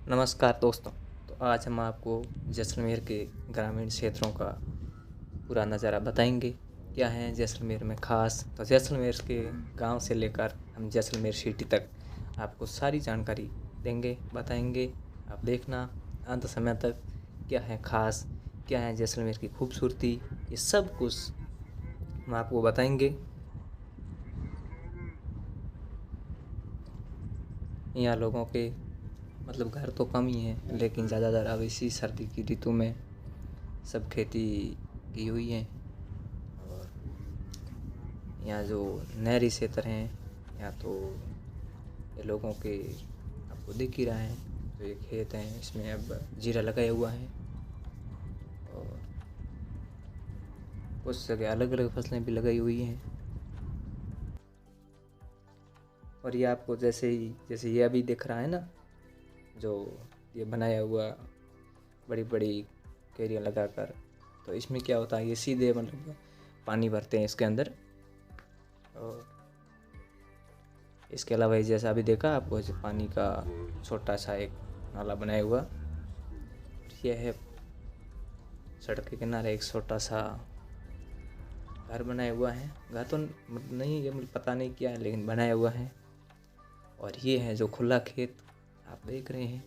नमस्कार दोस्तों। तो आज हम आपको जैसलमेर के ग्रामीण क्षेत्रों का पूरा नज़ारा बताएंगे। क्या है जैसलमेर में ख़ास। तो जैसलमेर के गांव से लेकर हम जैसलमेर सिटी तक आपको सारी जानकारी देंगे, बताएंगे। आप देखना अंत समय तक क्या है ख़ास, क्या है जैसलमेर की खूबसूरती, ये सब कुछ हम आपको बताएंगे। यहाँ लोगों के मतलब घर तो कम ही हैं, लेकिन ज़्यादातर अब इसी सर्दी की ऋतु में सब खेती की हुई है। और यहाँ जो नहरी क्षेत्र हैं, यहाँ तो ये लोगों के आपको दिख ही रहा है। तो ये खेत हैं, इसमें अब जीरा लगाया हुआ है और कुछ जगह अलग अलग फसलें भी लगाई हुई हैं। और ये आपको जैसे ये अभी दिख रहा है ना, जो ये बनाया हुआ बड़ी बड़ी कैरियाँ लगाकर, तो इसमें क्या होता है, ये सीधे मतलब पानी भरते हैं इसके अंदर। और इसके अलावा जैसा अभी देखा आपको, पानी का छोटा सा एक नाला बनाया हुआ। यह है सड़क के किनारे एक छोटा सा घर बनाया हुआ है। घर तो नहीं, ये मुझे पता नहीं क्या है, लेकिन बनाया हुआ है। और ये है जो खुला खेत आप देख रहे हैं।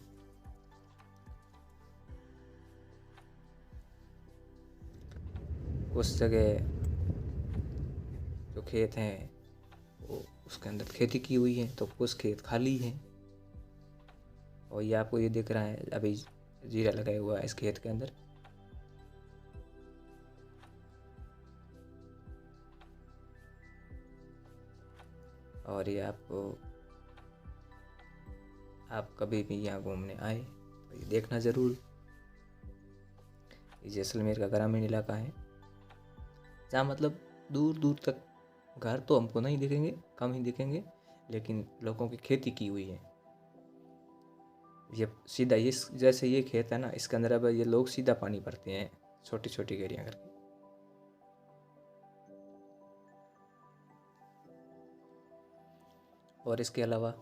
उस जगह जो खेत हैं वो उसके अंदर खेती की हुई है, तो कुछ खेत खाली हैं। और ये आपको ये दिख रहा है अभी जीरा लगाया हुआ है इस खेत के अंदर। और ये आप कभी भी यहाँ घूमने आए तो ये देखना ज़रूर। ये जैसलमेर का ग्रामीण इलाका है, जहाँ मतलब दूर दूर तक घर तो हमको नहीं दिखेंगे, कम ही दिखेंगे, लेकिन लोगों की खेती की हुई है। ये सीधा ये जैसे ये खेत है ना, इसके अंदर अब ये लोग सीधा पानी भरते हैं छोटी छोटी घेरियाँ करके। और इसके अलावा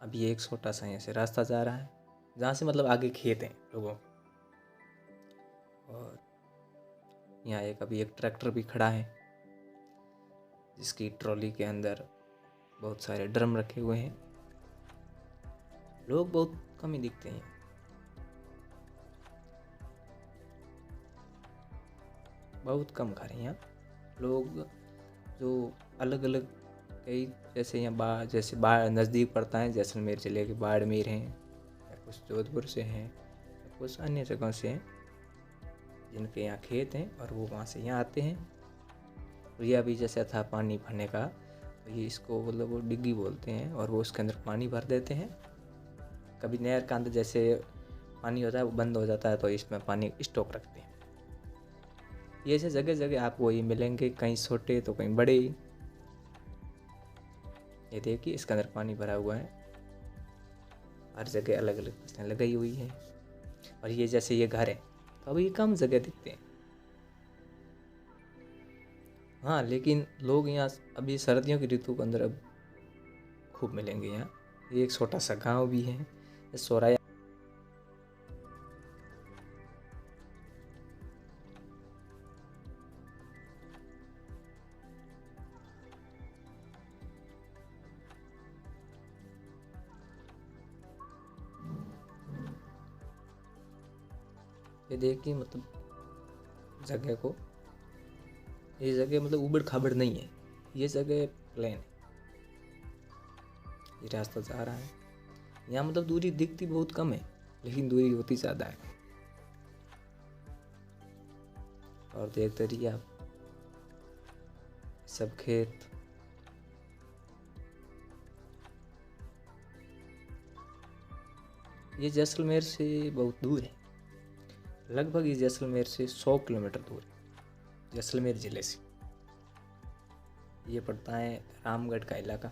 अब ये एक छोटा सा यहाँ से रास्ता जा रहा है, जहाँ से मतलब आगे खेत हैं लोगों के। और यहाँ अभी एक ट्रैक्टर भी खड़ा है, जिसकी ट्रॉली के अंदर बहुत सारे ड्रम रखे हुए हैं। लोग बहुत कम ही दिखते हैं। बहुत कम घर हैं यहाँ। लोग जो अलग अलग कई जैसे यहाँ जैसे नज़दीक पड़ता है जैसलमेर जिले के बाड़मेर हैं, या कुछ जोधपुर से हैं, या कुछ अन्य जगहों से हैं जिनके यहाँ खेत हैं, और वो वहाँ से यहाँ आते हैं। और ये अभी जैसे था पानी भरने का, तो ये इसको मतलब वो डिग्गी बोलते हैं, और वो उसके अंदर पानी भर देते हैं। कभी नहर का अंदर जैसे पानी होता है वो बंद हो जाता है, तो इसमें पानी स्टॉक रखते हैं। ये ऐसे जगह जगह आपको ये मिलेंगे, कहीं छोटे तो कहीं बड़े। ये देखिए इसके अंदर पानी भरा हुआ है, हर जगह अलग अलग फसलें लगाई हुई हैं। और ये जैसे ये घर है, तो अब ये कम जगह दिखते हैं। हाँ, लेकिन लोग यहाँ अभी सर्दियों की ऋतु के अंदर अब खूब मिलेंगे यहाँ। ये एक छोटा सा गांव भी है, सोराया। ये देखिए मतलब जगह को, ये जगह मतलब उबड़ खाबड़ नहीं है, ये जगह प्लेन है। ये रास्ता जा रहा है, यहाँ मतलब दूरी दिखती बहुत कम है, लेकिन दूरी होती ज़्यादा है। और देखते रहिए आप सब खेत। ये जैसलमेर से बहुत दूर है, लगभग ये जैसलमेर से 100 किलोमीटर दूर है। जैसलमेर ज़िले से ये पड़ता है रामगढ़ का इलाका।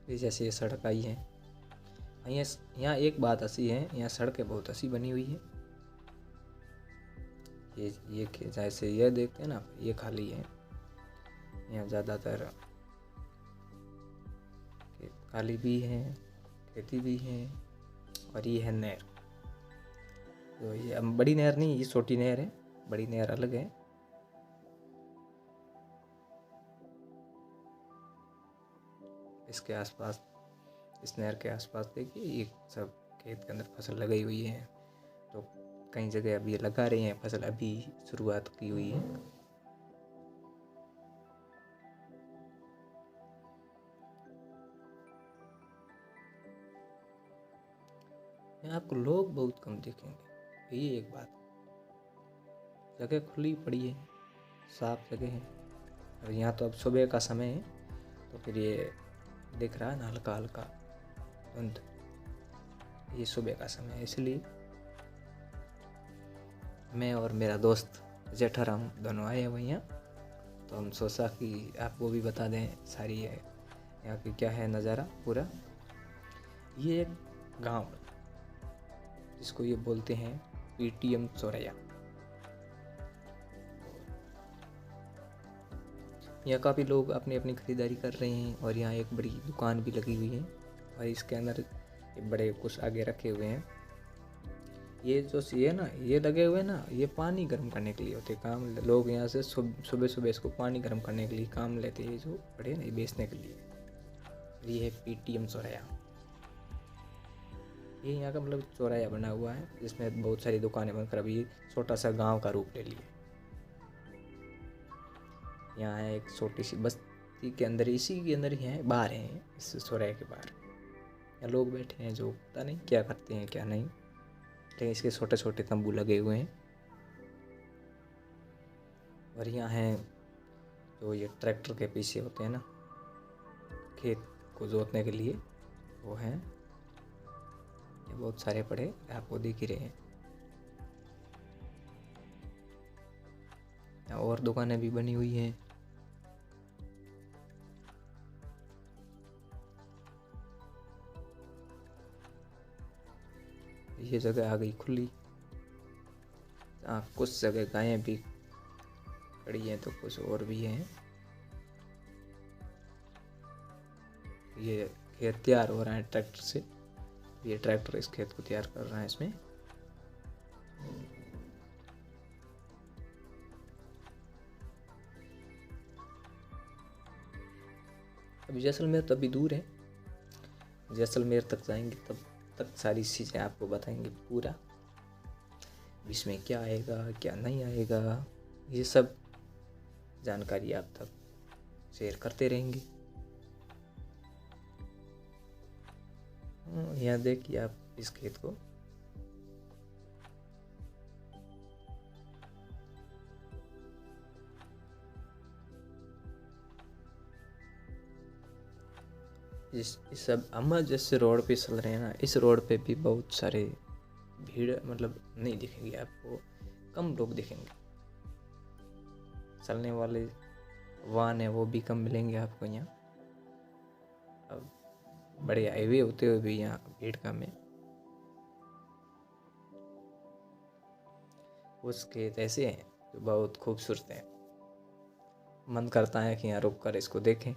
ये जैसे ये सड़क आई है, यहाँ एक बात ऐसी है, यहाँ सड़कें बहुत ऐसी बनी हुई है जैसे ये देखते हैं ना, ये खाली है। यहाँ ज़्यादातर खाली भी है, खेती भी है। और ये है नहर। तो ये अब बड़ी नहर नहीं, ये छोटी नहर है, बड़ी नहर अलग है। इसके आसपास, इस नहर के आसपास देखिए, ये सब खेत के अंदर फसल लगाई हुई है। तो कई जगह अभी ये लगा रहे हैं फसल, अभी शुरुआत की हुई है। यहाँ आपको लोग बहुत कम दिखेंगे, ये एक बात। जगह खुली पड़ी है, साफ जगह है। और यहाँ तो अब सुबह का समय है, तो फिर ये दिख रहा है ना हल्का हल्का धुंध, ये सुबह का समय है। इसलिए मैं और मेरा दोस्त जेठर, हम दोनों आए हैं यहाँ। तो हम सोचा कि आपको भी बता दें सारी है यहाँ की क्या है नज़ारा पूरा। ये एक गांव है जिसको ये बोलते हैं पीटीएम चौरैया। यहाँ काफ़ी लोग अपनी अपनी खरीदारी कर रहे हैं और यहाँ एक बड़ी दुकान भी लगी हुई है। और इसके अंदर बड़े कुछ आगे रखे हुए हैं। ये जो ये ना, ये लगे हुए ना, ये पानी गर्म करने के लिए होते काम। लोग यहाँ से सुबह सुबह इसको पानी गर्म करने के लिए काम लेते हैं, जो बड़े ना, ये बेचने के लिए। ये है पीटीएम चौराया। ये यहाँ का मतलब चौराया बना हुआ है जिसमें बहुत सारी दुकानें बनकर अभी छोटा सा गांव का रूप ले लिए। यहाँ है एक छोटी सी बस्ती के अंदर, इसी के अंदर ही है, बाहर हैं इस चौराहे के बाहर। यहाँ लोग बैठे हैं जो पता नहीं क्या करते हैं क्या नहीं, लेकिन इसके छोटे छोटे तंबू लगे हुए हैं। और यहाँ है जो ये ट्रैक्टर के पीछे होते हैं ना, खेत को जोतने के लिए, वो हैं। ये बहुत सारे पड़े आपको दिख ही रहे हैं। यहाँ और दुकानें भी बनी हुई हैं। ये जगह आ गई खुली। कुछ जगह गायें भी खड़ी हैं, तो कुछ और भी हैं। ये खेत तैयार हो रहा है ट्रैक्टर से। ये ट्रैक्टर इस खेत को तैयार कर रहा है इसमें। अभी जैसलमेर तो अभी दूर है, जैसलमेर तक जाएंगे तब तक सारी चीज़ें आपको बताएंगे पूरा। इसमें क्या आएगा क्या नहीं आएगा, ये सब जानकारी आप तक शेयर करते रहेंगे। यहाँ देखिए आप इस खेत को, इस सब हम जैसे रोड पे चल रहे हैं ना, इस रोड पे भी बहुत सारे भीड़ मतलब नहीं दिखेंगे आपको, कम लोग दिखेंगे। चलने वाले वाहन है वो भी कम मिलेंगे आपको यहाँ। अब बड़े हाईवे होते हुए भी यहाँ भीड़ कम है। कुछ खेत ऐसे हैं जो बहुत खूबसूरत हैं, मन करता है कि यहाँ रुक कर इसको देखें।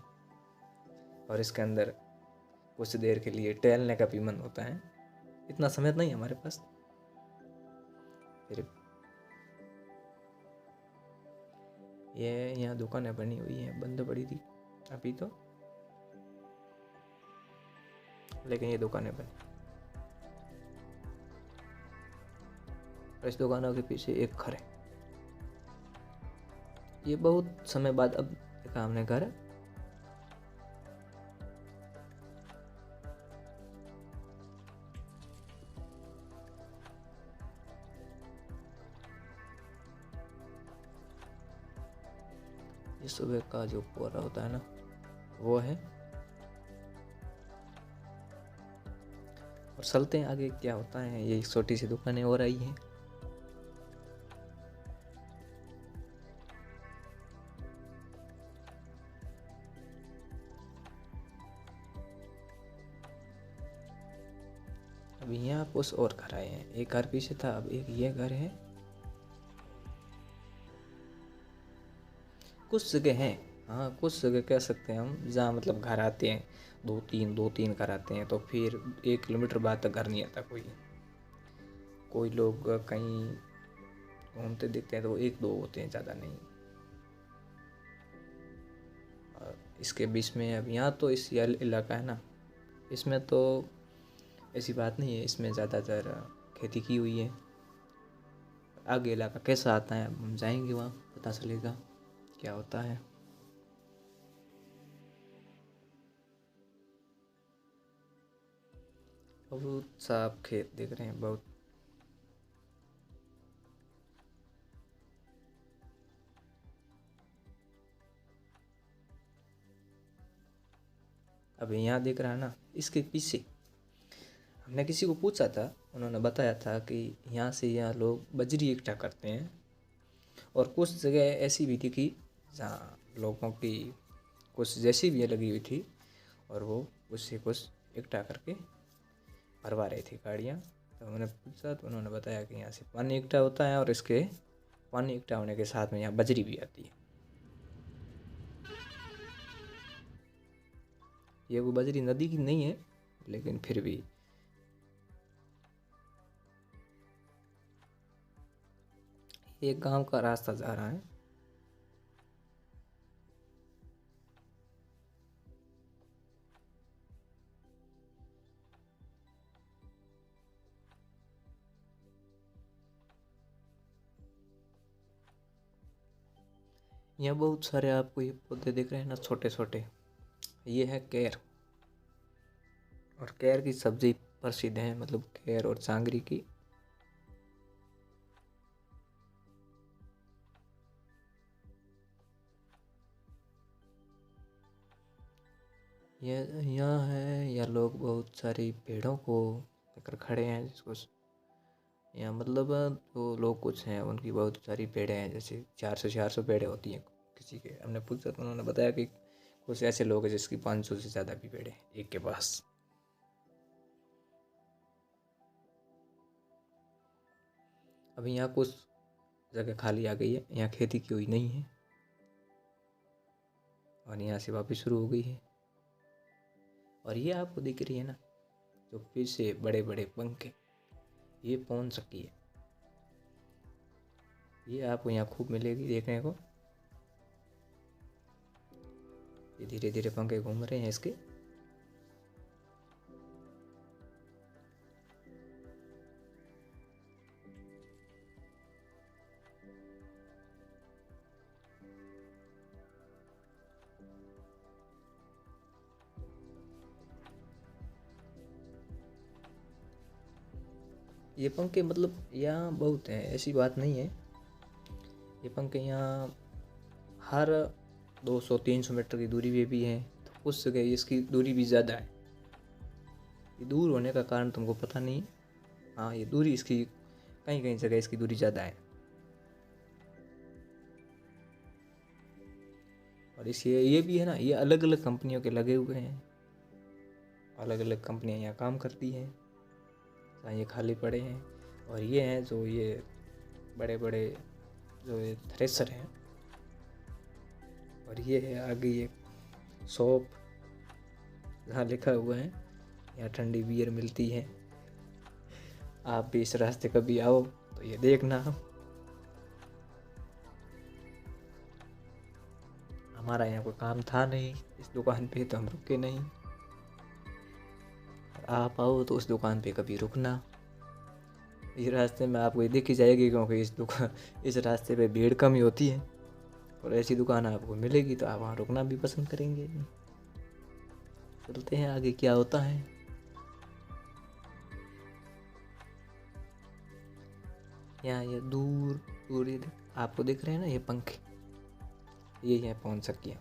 और इसके अंदर कुछ देर के लिए टहलने का भी मन होता है। इतना समय नहीं हमारे पास। फिर ये यहाँ दुकानें बनी हुई हैं, बंद पड़ी थी अभी तो, लेकिन ये दुकानें बनी। और इस दुकानों के पीछे एक घर है। ये बहुत समय बाद अब देखा हमने घर। ये सुबह का जो कोहरा होता है ना, वो है। और चलते हैं आगे क्या होता है। ये छोटी सी दुकानें और आई हैं। अब यहाँ कुछ और घर आए हैं। एक घर पीछे था, अब एक ये घर है। कुछ जगह हैं, हाँ कुछ जगह कह सकते हैं हम, जहाँ मतलब घर आते हैं दो तीन घर आते हैं, तो फिर 1 किलोमीटर बाद तक घर नहीं आता कोई। कोई लोग कहीं घूमते दिखते हैं तो 1 2 होते हैं, ज़्यादा नहीं। और इसके बीच में अब यहाँ तो इस इलाका है ना, इसमें तो ऐसी बात नहीं है, इसमें ज़्यादातर खेती की हुई है। आगे इलाका कैसा आता है, अब हम जाएंगे वहाँ पता चलेगा क्या होता है। बहुत साफ खेत दिख रहे हैं, बहुत। अब यहाँ दिख रहा है ना, इसके पीछे हमने किसी को पूछा था, उन्होंने बताया था कि यहाँ से यहाँ लोग बजरी इकट्ठा करते हैं। और कुछ जगह ऐसी भी थी कि जहाँ लोगों की कुछ जैसी भी लगी हुई थी, और वो उससे कुछ इकट्ठा करके भरवा रही थी गाड़ियाँ। तो मैंने पूछा तो उन्होंने बताया कि यहाँ से पानी इकट्ठा होता है, और इसके पानी इकट्ठा होने के साथ में यहाँ बजरी भी आती है। ये वो बजरी नदी की नहीं है, लेकिन फिर भी एक गांव का रास्ता जा रहा है। यहाँ बहुत सारे आपको ये पौधे दिख रहे हैं ना, छोटे छोटे, ये है केर। और केर की सब्जी प्रसिद्ध है, मतलब केर और चांगरी की। यह यहाँ है, या लोग बहुत सारी पेड़ों को लेकर खड़े हैं, जिसको यहाँ मतलब जो लोग कुछ हैं उनकी बहुत सारी पेड़ें हैं, जैसे 400 पेड़ें होती हैं किसी के। हमने पूछा तो उन्होंने बताया कि कुछ ऐसे लोग हैं जिसकी 500 से ज़्यादा भी पेड़ें एक के पास। अभी यहाँ कुछ जगह खाली आ गई है, यहाँ खेती की हुई नहीं है, और यहाँ से वापस शुरू हो गई है। और ये आपको दिख रही है ना, जो पीछे बड़े बड़े पंखे, ये पवन चक्की है। ये आपको यहाँ खूब मिलेगी देखने को। ये धीरे धीरे पंखे घूम रहे हैं इसके। ये पंखे मतलब यहाँ बहुत हैं, ऐसी बात नहीं है। ये पंखे यहाँ हर 200-300 मीटर की दूरी पे भी हैं, तो कुछ जगह इसकी दूरी भी ज़्यादा है। ये दूर होने का कारण तुमको पता नहीं। हाँ, ये दूरी इसकी कहीं कहीं जगह इसकी दूरी ज़्यादा है। और इसलिए ये भी है ना, ये अलग अलग कंपनियों के लगे हुए हैं, अलग अलग कंपनियाँ यहाँ काम करती हैं, जहाँ ये खाली पड़े हैं। और ये हैं जो ये बड़े बड़े जो ये थ्रेसर हैं। और ये है आगे ये शॉप, जहाँ लिखा हुआ है यहाँ ठंडी बियर मिलती है। आप भी इस रास्ते कभी आओ तो ये देखना। हमारा यहाँ कोई काम था नहीं इस दुकान पे, तो हम रुके नहीं। आप आओ तो उस दुकान पे कभी रुकना। इस रास्ते में आपको ये दिख ही जाएगी, क्योंकि इस रास्ते पे भीड़ कम ही होती है, और ऐसी दुकान आपको मिलेगी तो आप वहाँ रुकना भी पसंद करेंगे। चलते हैं आगे क्या होता है। यहाँ ये दूर दूर ये आपको दिख रहे हैं ना, ये पंखे, ये यहाँ पहुँच सकिए।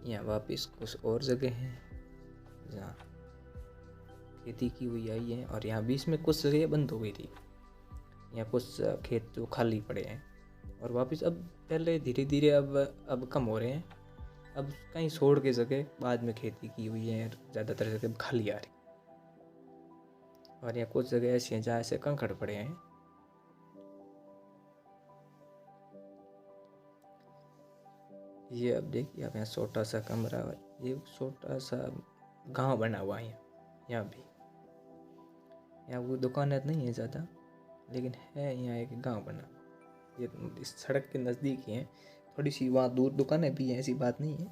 यहाँ वापस कुछ और जगह हैं जहाँ खेती की हुई आई है, और यहाँ बीच में कुछ जगह बंद हो गई थी। यहाँ कुछ खेत जो खाली पड़े हैं और वापस अब पहले धीरे धीरे अब कम हो रहे हैं। अब कहीं छोड़ के जगह बाद में खेती की हुई है, ज़्यादातर जगह खाली आ रही। और यहाँ कुछ जगह ऐसी हैं जहाँ ऐसे कंकड़ पड़े हैं। ये अब देखिए आप यहाँ छोटा सा कमरा, ये छोटा सा गांव बना हुआ है यहाँ भी। यहाँ वो दुकानें नहीं है ज़्यादा, लेकिन है यहाँ एक गांव बना। ये इस सड़क के नज़दीक ही है, थोड़ी सी वहाँ दूर दुकानें भी हैं, ऐसी बात नहीं है।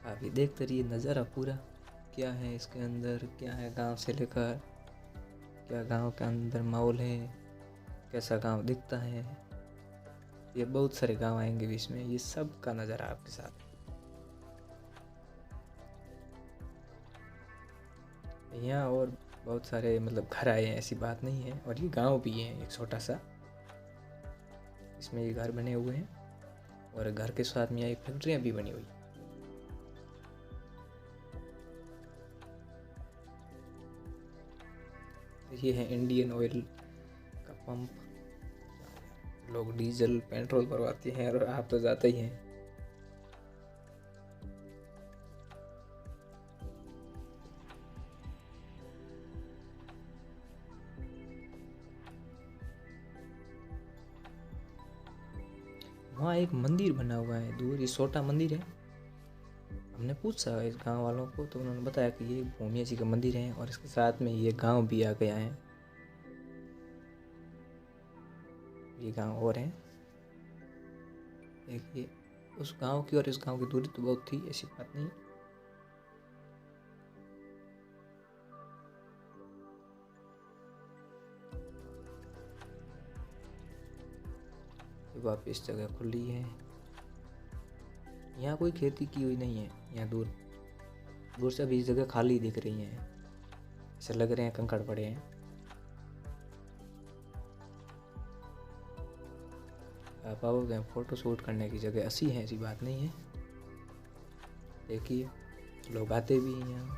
अभी देखते रहिए नज़ारा पूरा, क्या है इसके अंदर, क्या है गांव से लेकर, क्या गांव के अंदर माहौल है, कैसा गांव दिखता है। ये बहुत सारे गांव आएंगे बीच में, ये सब का नज़ारा आपके साथ। यहाँ और बहुत सारे मतलब घर आए हैं, ऐसी बात नहीं है। और ये गांव भी है एक छोटा सा, इसमें ये घर बने हुए हैं और घर के साथ में एक फैक्ट्रियाँ भी बनी हुई। ये है इंडियन ऑयल का पंप, लोग डीजल पेट्रोल भरवाते हैं और आप तो जाते ही हैं। वहाँ एक मंदिर बना हुआ है दूर, ये छोटा मंदिर है। हमने पूछा इस गांव वालों को तो उन्होंने बताया कि ये भूमिया जी का मंदिर है और इसके साथ में ये गांव भी आ गया है। ये गांव और है, देखिए उस गांव की और इस गांव की दूरी तो बहुत थी, ऐसी बात नहीं। वापिस जगह खुली है, यहाँ कोई खेती की हुई नहीं है। यहाँ दूर दूर से अभी जगह खाली दिख रही है, ऐसे लग रहे हैं कंकड़ पड़े हैं। आप आओगे फोटो शूट करने की जगह ऐसी है, ऐसी बात नहीं है। देखिए लोग आते भी हैं यहाँ,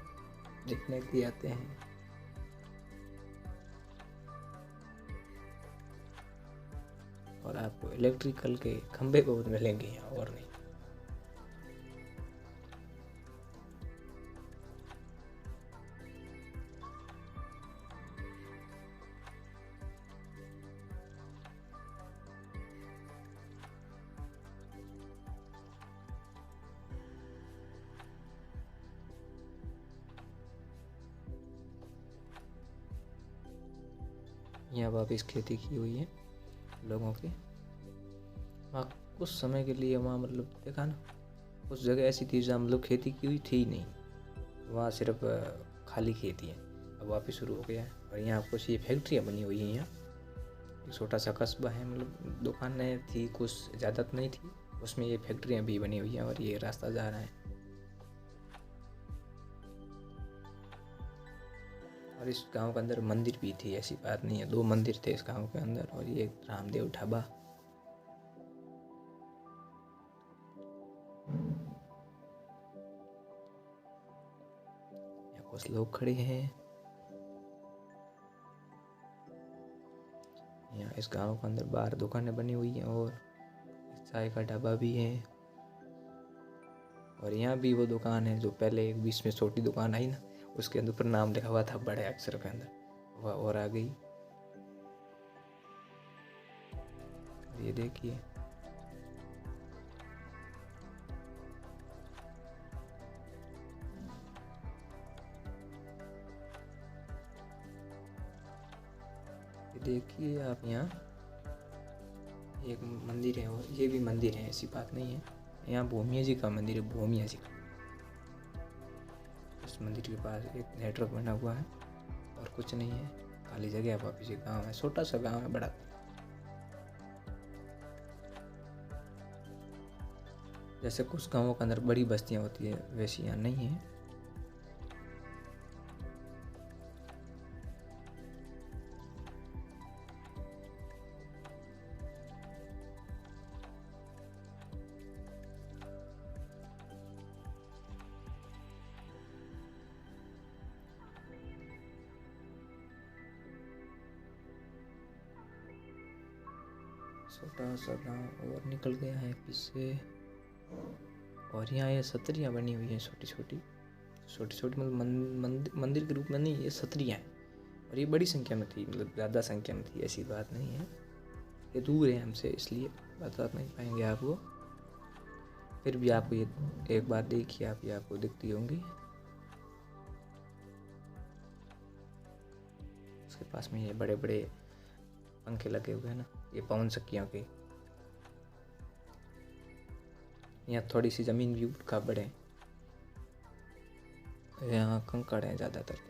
देखने के लिए आते हैं। और आपको इलेक्ट्रिकल के खंभे बहुत मिलेंगे यहाँ, और नहीं। यहाँ वापिस खेती की हुई है लोगों की। वहाँ कुछ समय के लिए वहाँ मतलब देखा ना, उस जगह ऐसी थी जहाँ मतलब खेती की हुई थी ही नहीं, वहाँ सिर्फ खाली खेती है। अब वापस शुरू हो गया है और यहाँ कुछ ये फैक्ट्रियाँ बनी हुई हैं। यहाँ एक छोटा सा कस्बा है, मतलब दुकानें थी कुछ, ज़्यादा तो नहीं थी, उसमें ये फैक्ट्रियाँ भी बनी हुई हैं। और ये रास्ता जा रहा है और इस गांव के अंदर मंदिर भी थी, ऐसी बात नहीं है, 2 मंदिर थे इस गांव के अंदर। और ये रामदेव ढाबा, यहाँ कुछ लोग खड़े हैं। यहाँ इस गांव के अंदर बाहर दुकानें बनी हुई हैं और चाय का ढाबा भी है। और यहाँ भी वो दुकान है जो पहले एक बीच में छोटी दुकान आई ना, उसके अंदर ऊपर नाम लिखा हुआ था बड़े अक्षर के अंदर, वह और आ गई। ये देखिए देखिए आप, यहाँ एक मंदिर है और ये भी मंदिर है, ऐसी बात नहीं है। यहाँ भूमिया जी का मंदिर है, भूमिया जी का। इस मंदिर के पास एक नेटवर्क बना हुआ है और कुछ नहीं है, खाली जगह है। वापिस एक गाँव है, छोटा सा गाँव है, बड़ा जैसे कुछ गाँवों के अंदर बड़ी बस्तियाँ होती है, वैसी यहाँ नहीं है। छोटा सा गांव और निकल गया है पीछे। और यहाँ ये सत्रियाँ बनी हुई हैं छोटी छोटी मतलब मंदिर के रूप में नहीं, ये सत्रियाँ हैं। और ये बड़ी संख्या में थी, मतलब ज़्यादा संख्या में थी, ऐसी बात नहीं है। ये दूर है हमसे इसलिए बता नहीं पाएंगे आपको। फिर भी आपको ये एक बार देखिए, आप ये आपको दिखती होंगी। उसके पास में ये बड़े बड़े पंखे लगे हुए हैं ना, ये पवन चक्कियों के। यहाँ थोड़ी सी ज़मीन भी उठा पड़े, यहाँ कंकड़ हैं ज़्यादातर।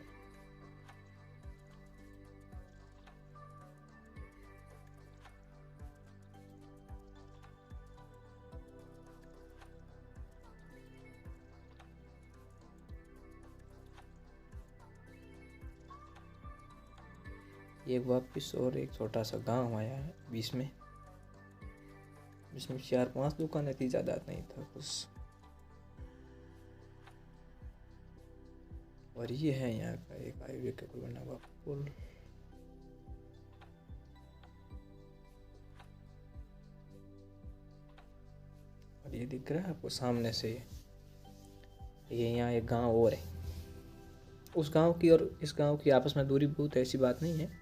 ये वापस और एक छोटा सा गांव आया है बीच में, जिसमें 4-5 दुकानें थी, ज़्यादा नहीं था कुछ। और ये है यहाँ का एक हाईवे के ऊपर बना हुआ पुल। और ये दिख रहा है आपको सामने से, ये यहाँ एक गांव और है। उस गांव की और इस गांव की आपस में दूरी बहुत ऐसी बात नहीं है।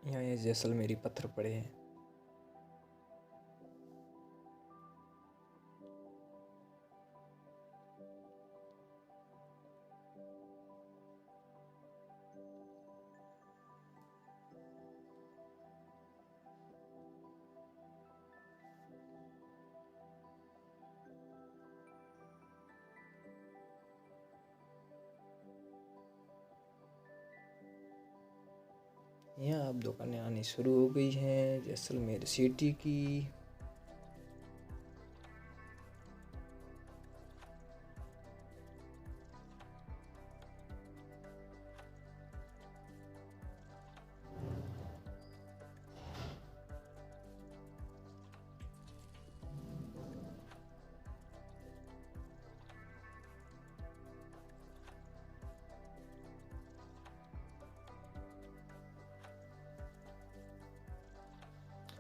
यहाँ ये जैसलमेरी पत्थर पड़े हैं। यहाँ अब दुकानें आनी शुरू हो गई हैं जैसलमेर सिटी की।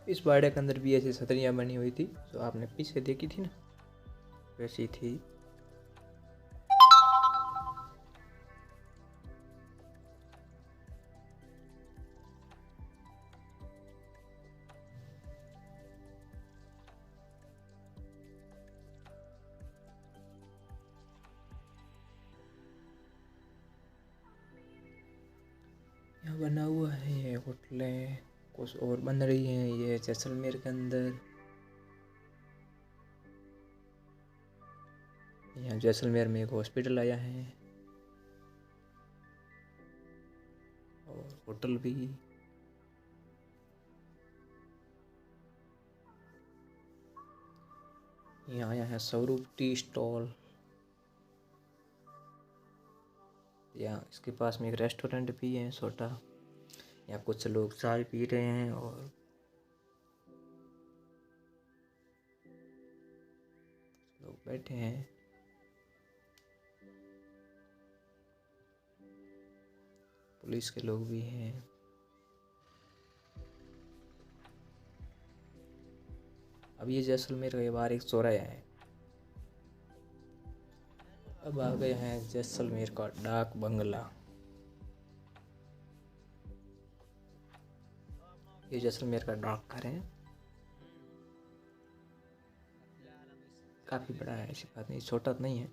इस बाड़े के अंदर भी ऐसी छतरियाँ बनी हुई थी जो आपने पीछे देखी थी ना, वैसी थी। यहाँ बना हुआ है ये होटलें, कुछ और बन रही हैं ये जैसलमेर के अंदर। यहाँ जैसलमेर में एक हॉस्पिटल आया है और होटल भी। यहाँ आया है स्वरूप टी स्टॉल। यहाँ इसके पास में एक रेस्टोरेंट भी है छोटा। यहाँ कुछ लोग चाय पी रहे हैं और लोग बैठे हैं। पुलिस के लोग भी हैं। अब ये जैसलमेर के बाहर एक चौराहा है। अब आ गए हैं जैसलमेर का डाक बंगला। ये जैसलमेर का डाक घर है, काफी बड़ा है, ऐसी बात नहीं, छोटा तो नहीं है।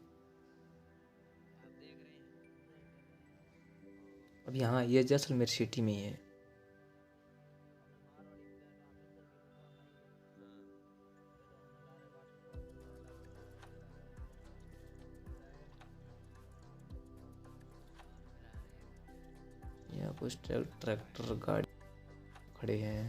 अब यहाँ ये जैसलमेर सिटी में ही है। यहाँ कुछ ट्रैक्टर गाड़ी खड़े हैं।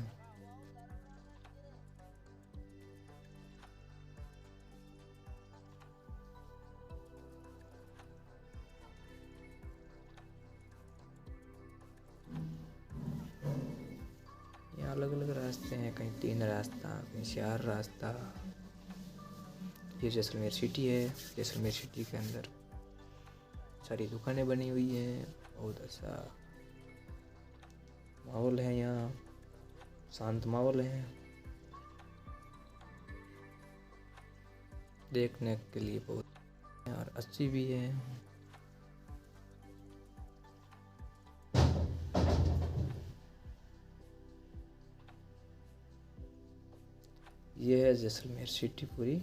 यहाँ अलग अलग रास्ते हैं, कहीं 3 रास्ता, कहीं 4 रास्ता। ये जैसलमेर सिटी है। जैसलमेर सिटी के अंदर सारी दुकानें बनी हुई हैं। बहुत अच्छा माहौल है यहाँ, शांत माहौल है, देखने के लिए बहुत और अच्छी भी है। ये है जैसलमेर सिटी पूरी।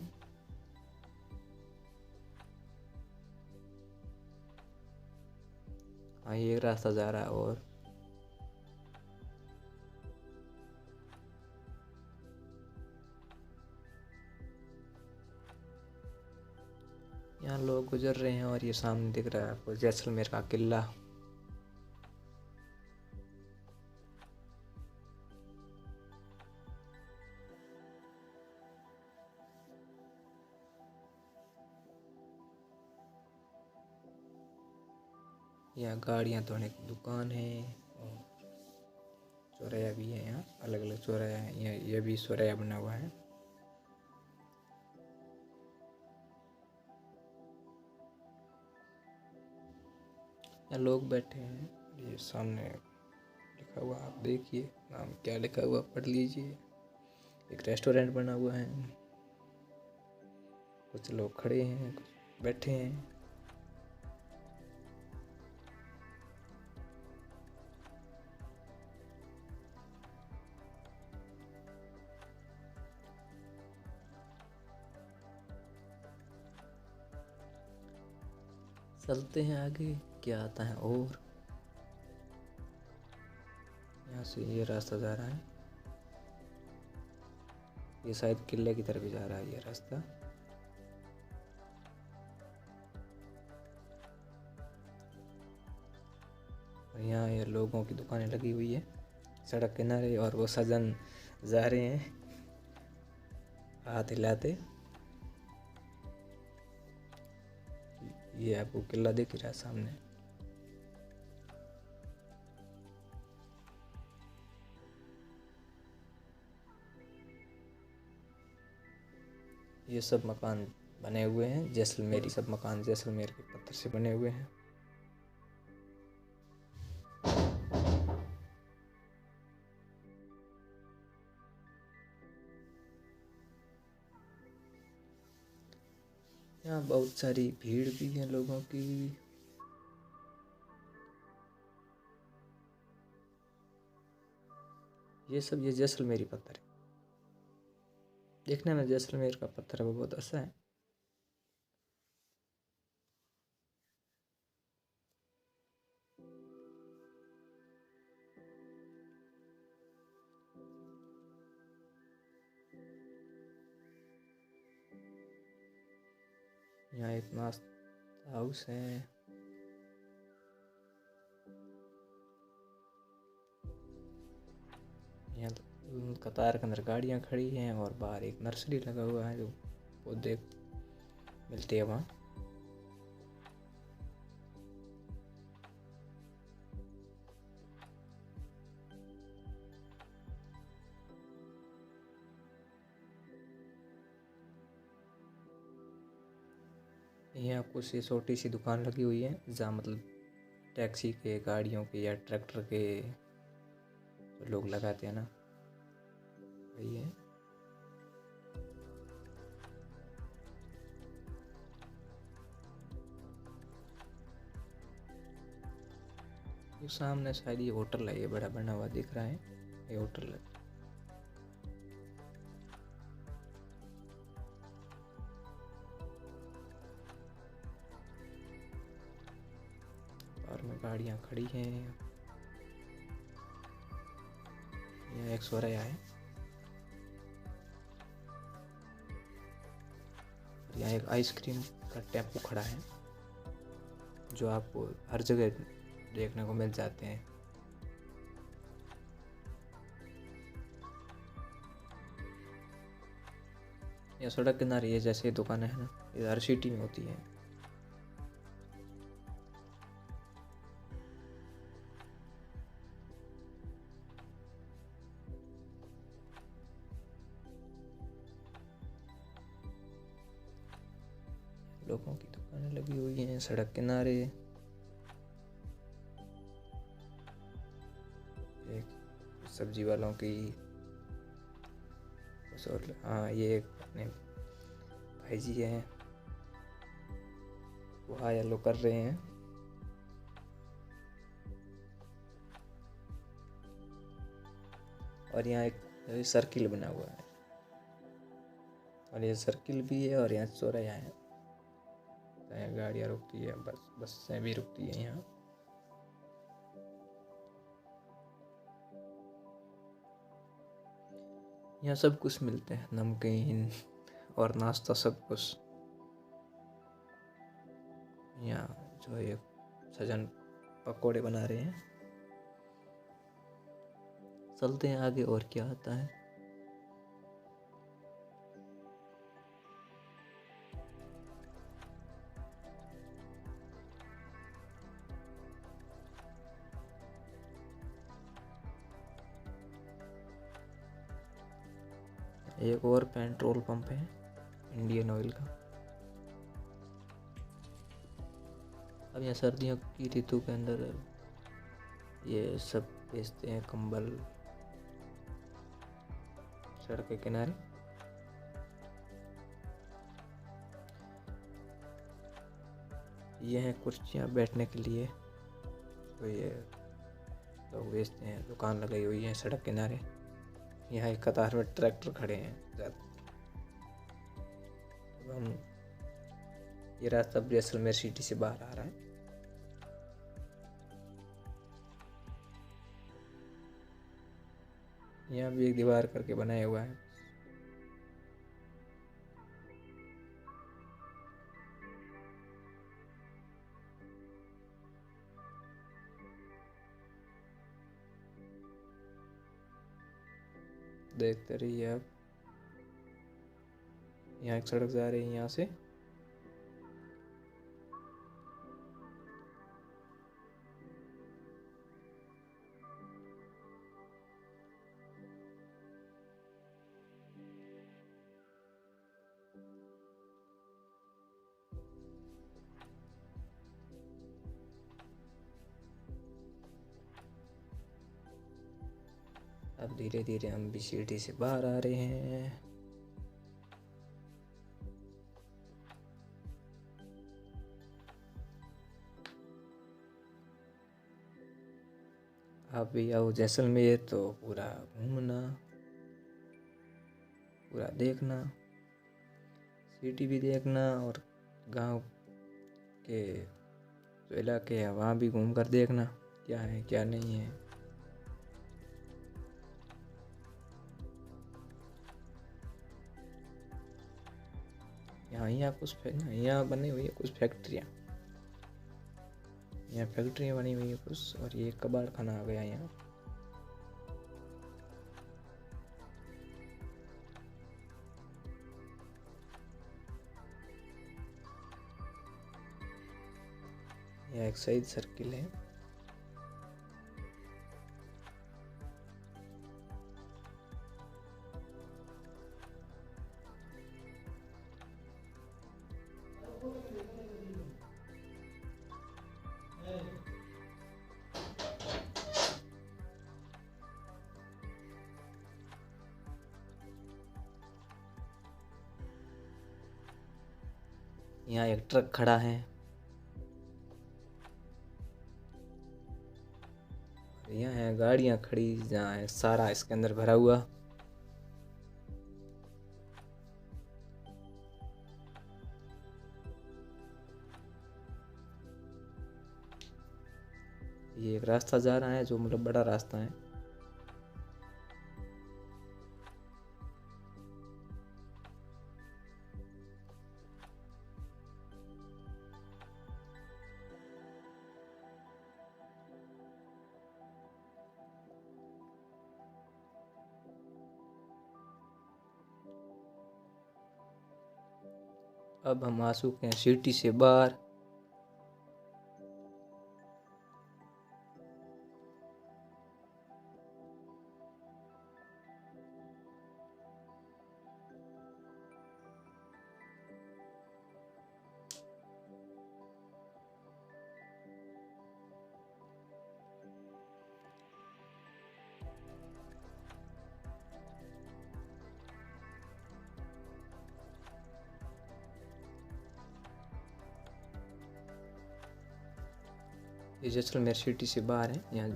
हाँ, ये एक रास्ता जा रहा है और यहाँ लोग गुजर रहे हैं। और ये सामने दिख रहा है आपको जैसलमेर का किला। यहाँ गाड़ियाँ धोने की दुकान है और चौराया भी है। यहाँ अलग अलग चौराया है। ये भी चौराया बना हुआ है। यहाँ लोग बैठे हैं। ये सामने लिखा हुआ आप देखिए, नाम क्या लिखा हुआ पढ़ लीजिए। एक रेस्टोरेंट बना हुआ है। कुछ लोग खड़े हैं, कुछ बैठे हैं। चलते हैं आगे, क्या आता है। और यहाँ से ये रास्ता जा रहा है। ये शायद किले की तरफ जा रहा है ये रास्ता। और यहाँ ये लोगों की दुकानें लगी हुई है सड़क किनारे। और वो सजन जा रहे हैं हाथ हिलाते। ये आपको किला दिख रहा है सामने। ये सब मकान बने हुए हैं जैसलमेरी। सब मकान जैसलमेर के पत्थर से बने हुए हैं। यहाँ बहुत सारी भीड़ भी है लोगों की। ये सब ये जैसलमेरी पत्थर है। देखने में जैसलमेर का पत्थर वो बहुत अच्छा है। यहाँ एक नाश्ता हाउस है। यहाँ कतार के अंदर गाड़ियाँ खड़ी हैं और बाहर एक नर्सरी लगा हुआ है जो पौधे मिलते हैं वहाँ। यहाँ कुछ छोटी सी दुकान लगी हुई है जहाँ मतलब टैक्सी के, गाड़ियों के या ट्रैक्टर के जो लोग लगाते हैं ना, वही है। ये सामने शायद ये होटल है। ये बड़ा बना हुआ दिख रहा है, ये होटल है। और में गाड़ियाँ खड़ी हैं। यहाँ एक चौराहा है। यहाँ एक आइसक्रीम का टेम्पो खड़ा है जो आपको हर जगह देखने को मिल जाते हैं। यह सड़क किनारे ये जैसे दुकानें हैं ना, ये हर सिटी में होती है। लोगों की दुकानें लगी हुई हैं सड़क किनारे। एक सब्जी वालों की, हाँ ये अपने भाई जी हैं, वो हाय हेलो कर रहे हैं। और यहाँ एक सर्किल बना हुआ है, और ये सर्किल भी है, और यहाँ चौराहा है, तो यहाँ गाड़ियाँ रुकती है, बसें भी रुकती है यहाँ। यहाँ सब कुछ मिलते हैं, नमकीन और नाश्ता सब कुछ। यहाँ जो ये सजन पकोड़े बना रहे हैं। चलते हैं आगे और क्या आता है। एक और पेट्रोल पंप है इंडियन ऑयल का। अब यहाँ सर्दियों की ऋतु के अंदर ये सब बेचते हैं, कंबल सड़क के किनारे। ये हैं कुर्सियाँ बैठने के लिए, तो ये लोग बेचते हैं, दुकान लगाई हुई है सड़क किनारे। यहाँ एक कतार में ट्रैक्टर खड़े हैं तो हम ये रास्ता जैसलमेर सिटी से बाहर आ रहा है। यहाँ भी एक दीवार करके बनाया हुआ है। देखते रहिए आप। यहाँ एक सड़क जा रही है यहाँ से। अब धीरे धीरे हम भी सिटी से बाहर आ रहे हैं। आप भी आओ जैसलमेर तो पूरा घूमना, पूरा देखना, सिटी भी देखना, और गांव के जो इलाके हैं वहाँ भी घूम कर देखना क्या है क्या नहीं है। यहाँ बनी हुई है कुछ फैक्ट्रियाँ, यहाँ फैक्ट्रियाँ बनी हुई है कुछ, और ये कबाड़ खाना आ गया यहाँ। यह एक शहीद सर्किल है। यहाँ एक ट्रक खड़ा है, यहाँ है गाड़ियाँ खड़ी, जहाँ है सारा इसके अंदर भरा हुआ। ये एक रास्ता जा रहा है जो मतलब बड़ा रास्ता है। अब हम आ चुके हैं सिटी से बाहर। ये जैसलमेर सिटी से बाहर है, यहाँ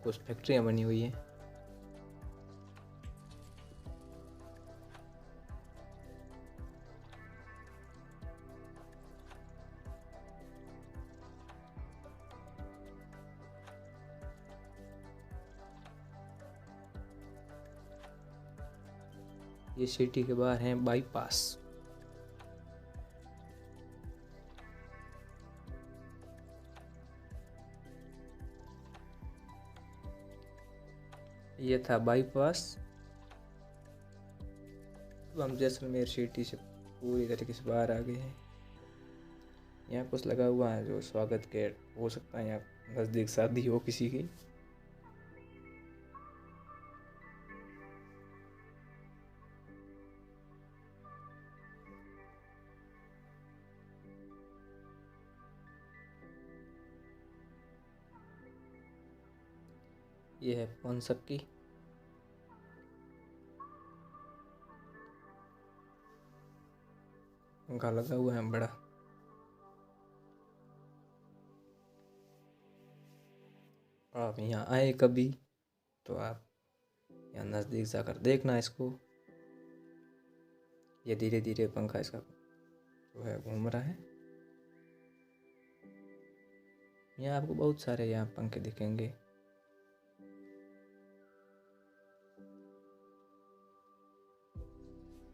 कुछ फैक्ट्रियाँ बनी हुई हैं। ये सिटी के बाहर है बाईपास। ये था बाईपास। अब हम जैसलमेर सिटी से पूरी तरीके से बाहर आ गए हैं। यहाँ कुछ लगा हुआ है जो स्वागत गेट हो सकता है, यहाँ नज़दीक शादी हो किसी की। ये है पवन चक्की। पंखा लगा हुआ है बड़ा। आप यहाँ आए कभी तो आप यहाँ नज़दीक जाकर देखना इसको। ये धीरे धीरे पंखा इसका जो है घूम रहा है। यहाँ आपको बहुत सारे यहाँ पंखे दिखेंगे।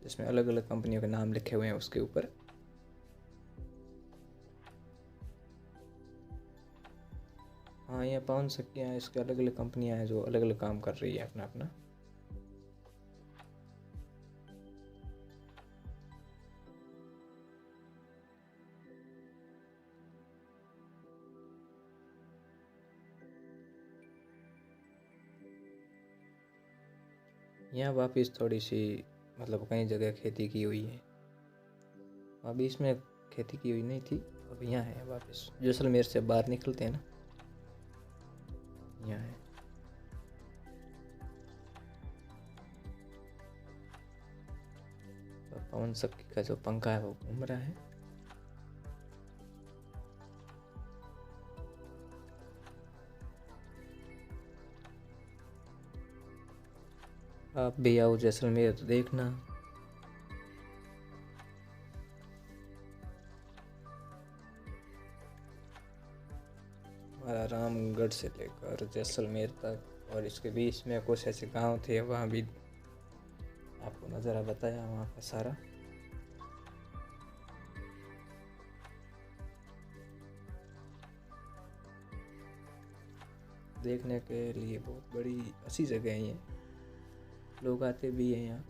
जिसमें अलग अलग कंपनियों के नाम लिखे हुए हैं उसके ऊपर। हाँ, यहाँ पवन चक्कियाँ हैं, इसके अलग अलग कंपनियाँ हैं जो अलग अलग काम कर रही है अपना अपना। यहाँ वापिस थोड़ी सी मतलब कई जगह खेती की हुई है। अभी इसमें खेती की हुई नहीं थी, अब यहाँ है वापस। जैसलमेर से बाहर निकलते हैं ना, यहाँ है। पवन चक्की का जो पंखा है वो घूम रहा है। आप भी आओ जैसलमेर तो देखना। हमारा रामगढ़ से लेकर जैसलमेर तक और इसके बीच में कुछ ऐसे गांव थे, वहाँ भी आपको नज़ारा बताया वहाँ का सारा। देखने के लिए बहुत बड़ी अच्छी जगह है ये, लोग आते भी हैं यहाँ।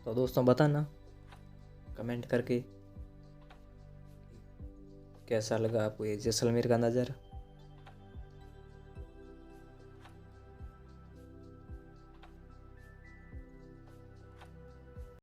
तो दोस्तों बताना कमेंट करके कैसा लगा आपको ये जैसलमेर का नज़ारा।